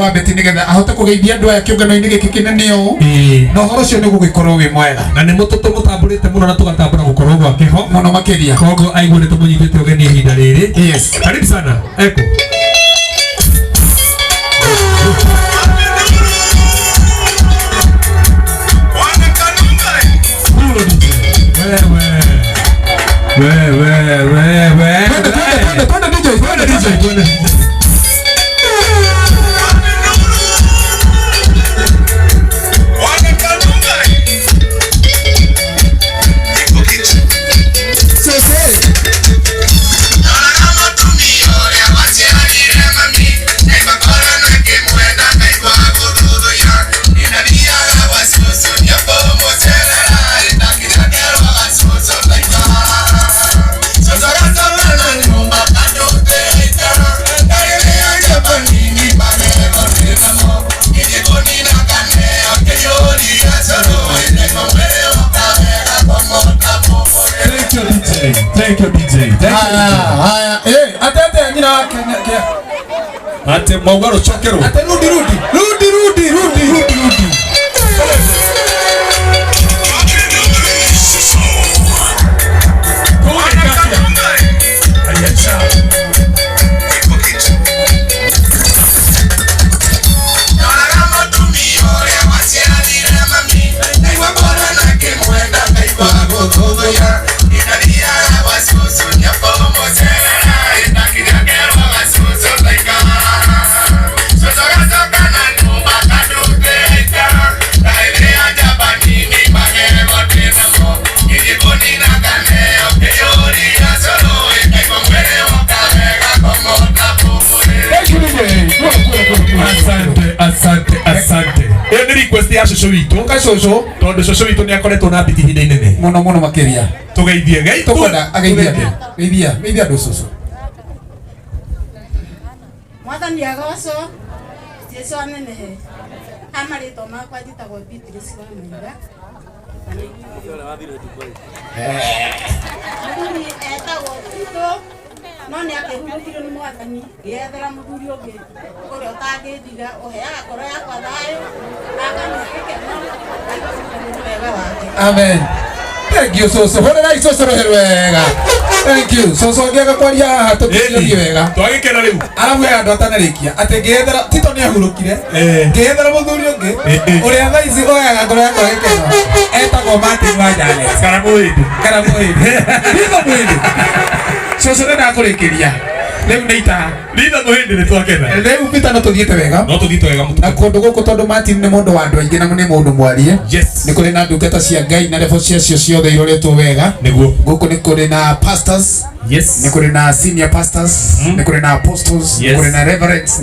wa beti nigetha ahote kugeithia andu aya kiungano-ini giki kinene ũũ no horo cio nĩ gũgĩkorwo wĩ mwega na nĩ mũtũtũmũtambũrĩte mũno na tũgatambũra gũkorwo gwake ho mũno makĩria koguo aigua nĩ tũmũnyitĩte ũgeni ihinda rĩrĩ. Yes, karibu sana eko Thank you DJ. Haya, atete nyina ate mwagaro chokero. Ate rudi. Asante. Eni request ya shosho witũ. Ka shosho. Tondu shosho witũ nĩ akoretwo na biti ihinda inene. Mũno makĩria. Tugeithie Ngai. Tukwenda ageithia andũ shosho. Mwathani agoco. Jesu anenehe. Amarĩtwo makwa njĩtagwo Beatrice wa Maina. Mũthuri etagwo Tito. No nĩ akĩhurũkirwo nĩ Mwathani gĩethera mũthuri ũngĩ ũrĩa ũtangĩndiga ũheaga ngoro yakwa thayũ akamĩkĩkeno wega wake. Amen. Thank you Soso. Horerai Soso rohero wega. Thank you. Soso ngĩaga kwaria haha tũkĩrĩrie wega. Twagĩkena rĩu. Arabu andũ atanarĩkia atĩ ngĩethera Tito nĩ ahurũkire. Ngĩethera mũthuri ũngĩ ũrĩa thaa ici ũheaga ngoro yakwa gĩkeno. Etagwo Martin Wanjane. Karamuĩndĩ. Ritho mwĩndĩ. Soso ndakũrĩkĩria. Rĩu nĩ itaha. Ritho mwĩndĩ nĩ twakena. Rĩu Peter no tũthiĩte wega. No tũthiĩte wega mũtu. Na kũndũ gũkũ tondũ Martin nĩ mũndũ wa andũ aingĩ na nĩ mũndũ mwarie. Yes. Nĩ kũrĩ na ndungata cia Ngai na level ciacio ciothe iroretwo wega. Nĩguo. Gũkũ nĩ kũrĩ na pastors. Yes. Nĩ kũrĩ na senior pastors. Nĩ kũrĩ na apostles. Nĩ kũrĩ na reverends.